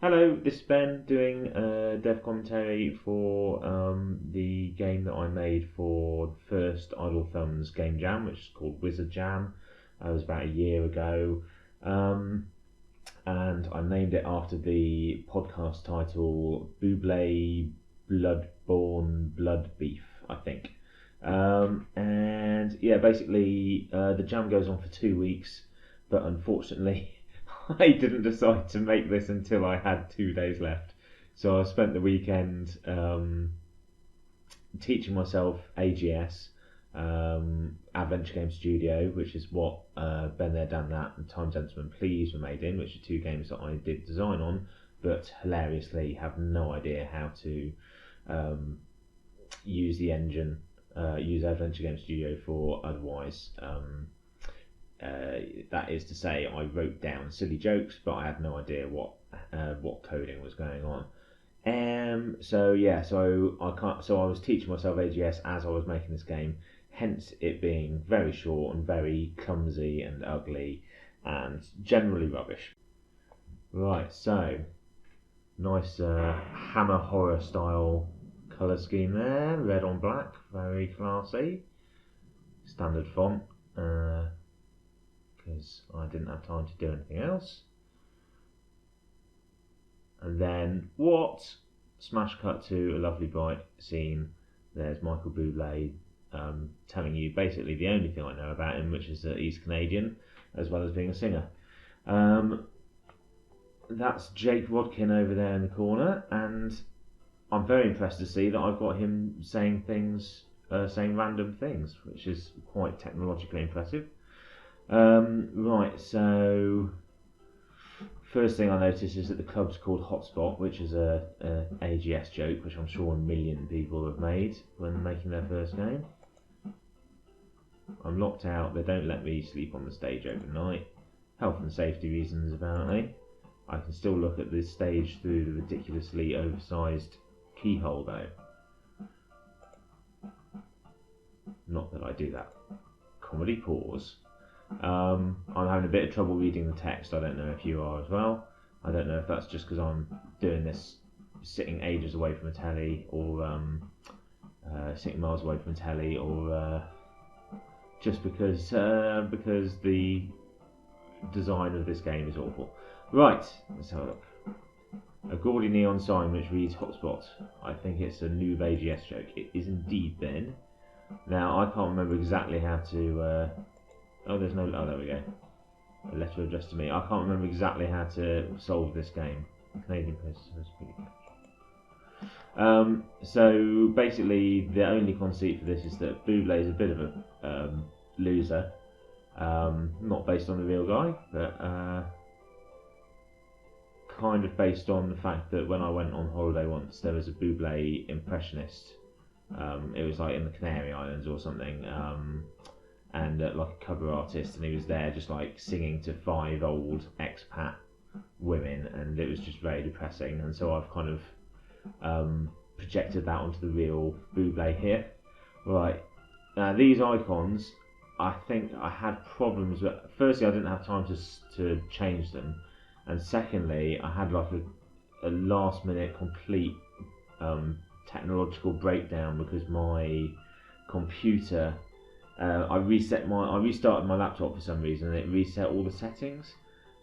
Hello, this is Ben doing dev commentary for the game that I made for the first Idle Thumbs game jam, which is called Wizard Jam. It was about a year ago, and I named it after the podcast title Buble Bloodborne Bloodbeef, I think. And yeah, basically the jam goes on for 2 weeks, but unfortunately I didn't decide to make this until I had 2 days left. So I spent the weekend teaching myself AGS, Adventure Game Studio, which is what Been There Done That and Time Gentlemen Please were made in, which are two games that I did design on, but hilariously have no idea how to use the engine, use Adventure Game Studio for otherwise. That is to say, I wrote down silly jokes, but I had no idea what coding was going on. So I was teaching myself AGS as I was making this game, hence it being very short and very clumsy and ugly and generally rubbish. Right, so nice Hammer horror style colour scheme there, red on black, very classy. Standard font. Because I didn't have time to do anything else. And then what? Smash cut to a lovely bright scene. There's Michael Bublé telling you basically the only thing I know about him, which is that he's Canadian, as well as being a singer. That's Jake Rodkin over there in the corner, and I'm very impressed to see that I've got him saying random things, which is quite technologically impressive. Right, so first thing I noticed is that the club's called Hotspot, which is a AGS joke, which I'm sure a million people have made when making their first game. I'm locked out, they don't let me sleep on the stage overnight. Health and safety reasons, apparently. I can still look at this stage through the ridiculously oversized keyhole, though. Not that I do that. Comedy pause. I'm having a bit of trouble reading the text. I don't know if you are as well. I don't know if that's just because I'm doing this sitting ages away from a telly, or sitting miles away from a telly, or just because the design of this game is awful. Right, let's have a look. A gaudy neon sign which reads Hotspot. I think it's a noob AGS joke. It is indeed, Ben. Now, I can't remember exactly how to... oh, there we go. A letter addressed to me. I can't remember exactly how to solve this game. Canadian places are pretty catchy. So basically, the only conceit for this is that Buble is a bit of a loser. Not based on the real guy, but kind of based on the fact that when I went on holiday once, there was a Buble impressionist. It was like in the Canary Islands or something. And like a cover artist, and he was there just like singing to 5 old expat women, and it was just very depressing. And so I've kind of projected that onto the real Buble here. Right, now these icons, I think I had problems with. Firstly, I didn't have time to change them, and secondly, I had like a last minute complete technological breakdown because my computer. I restarted my laptop for some reason, and it reset all the settings,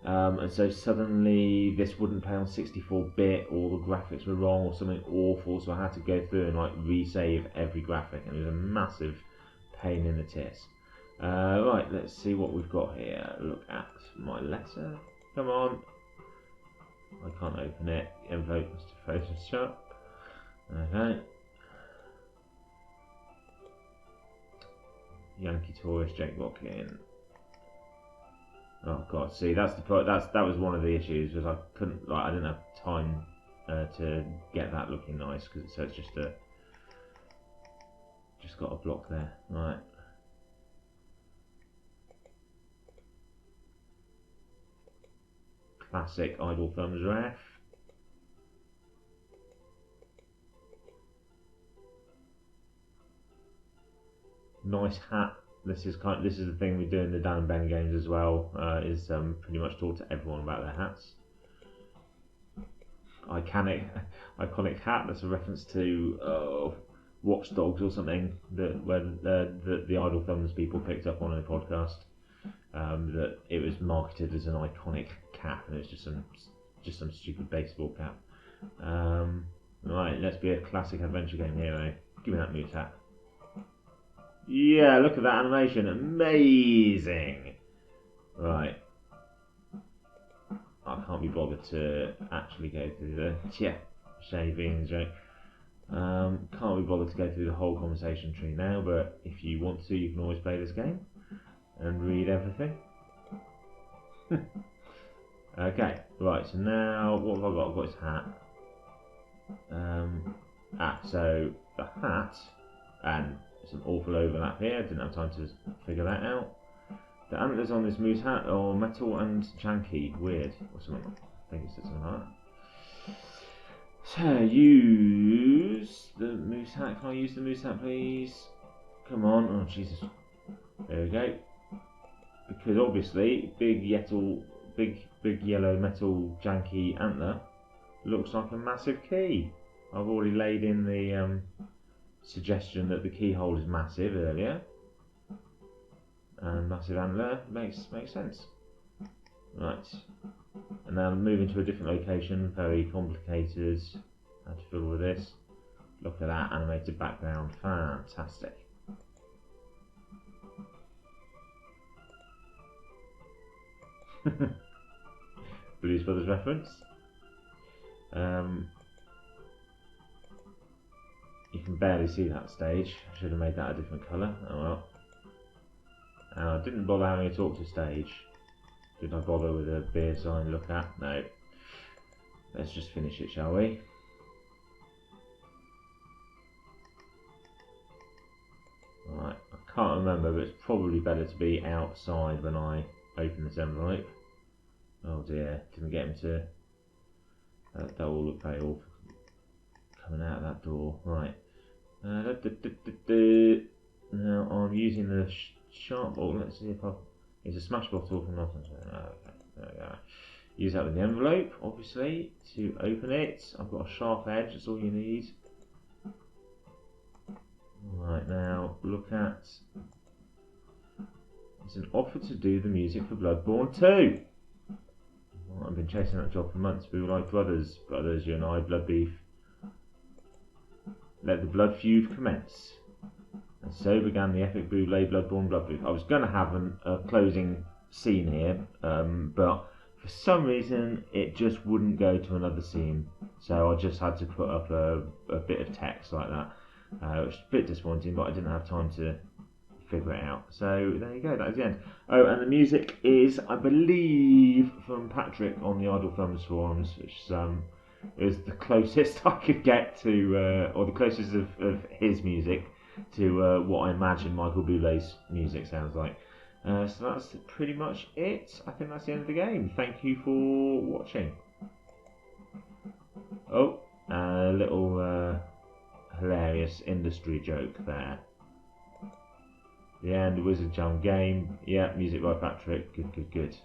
and so suddenly this wouldn't play on 64-bit, or the graphics were wrong, or something awful. So I had to go through and like resave every graphic, and it was a massive pain in the tits. Right, let's see what we've got here. Look at my letter. Come on. I can't open it. Invoke Mr. Photoshop. Okay. Yankee tourist Jake Watkin. Oh god, see that was one of the issues, was I didn't have time to get that looking nice, because so it's just got a block there. Right. Classic Idle Thumbs ref. Nice hat. This is the thing we do in the Dan and Ben games as well. Is pretty much talk to everyone about their hats. iconic hat. That's a reference to Watch Dogs or something where the Idle Thumbs people picked up on a podcast. That it was marketed as an iconic cap, and it was just some stupid baseball cap. Right, let's be a classic adventure game here, eh? Give me that moose hat. Yeah, look at that animation, amazing. Right, I can't be bothered to actually go through the shavings, right? Can't be bothered to go through the whole conversation tree now, but if you want to, you can always play this game and read everything. Okay, right, so now what have I got? I've got his hat. So the hat, and some awful overlap here, didn't have time to figure that out. The antlers on this moose hat are metal and janky, weird, or something. I think it said something like that. So use the moose hat. Can I use the moose hat, please? Come on! Oh Jesus! There we go. Because obviously, big yellow metal janky antler looks like a massive key. I've already laid in the suggestion that the keyhole is massive earlier, and massive antler makes sense. Right, and now moving to a different location, very complicated. How to fiddle with this? Look at that animated background, fantastic. Blues Brothers reference. You can barely see that stage. I should have made that a different colour. Oh well. I didn't bother having a talk to stage. Did I bother with a beer sign look at? No. Let's just finish it, shall we? Right, I can't remember, but it's probably better to be outside when I open this envelope. Oh dear, didn't get him to. That will look very awful coming out of that door. Right. Now I'm using the sharp bottle. Let's see if I. It's a smash bottle from nothing. Okay, there we go. Use that with the envelope, obviously, to open it. I've got a sharp edge, that's all you need. Right, now look at. It's an offer to do the music for Bloodborne 2. Well, I've been chasing that job for months. We were like brothers, you and I, Bloodbeef. Let the blood feud commence. And so began the epic Buble Bloodborne Bloodbeef. I was going to have a closing scene here, but for some reason it just wouldn't go to another scene. So I just had to put up a bit of text like that, which is a bit disappointing, but I didn't have time to figure it out. So there you go, that is the end. Oh, and the music is, I believe, from Patrick on the Idle Thumbs forums, which is the closest I could get to, or the closest of his music to what I imagine Michael Buble's music sounds like. So that's pretty much it. I think that's the end of the game. Thank you for watching. Oh, a little hilarious industry joke there. The end, Wizard Jam game. Yeah, music by Patrick. Good.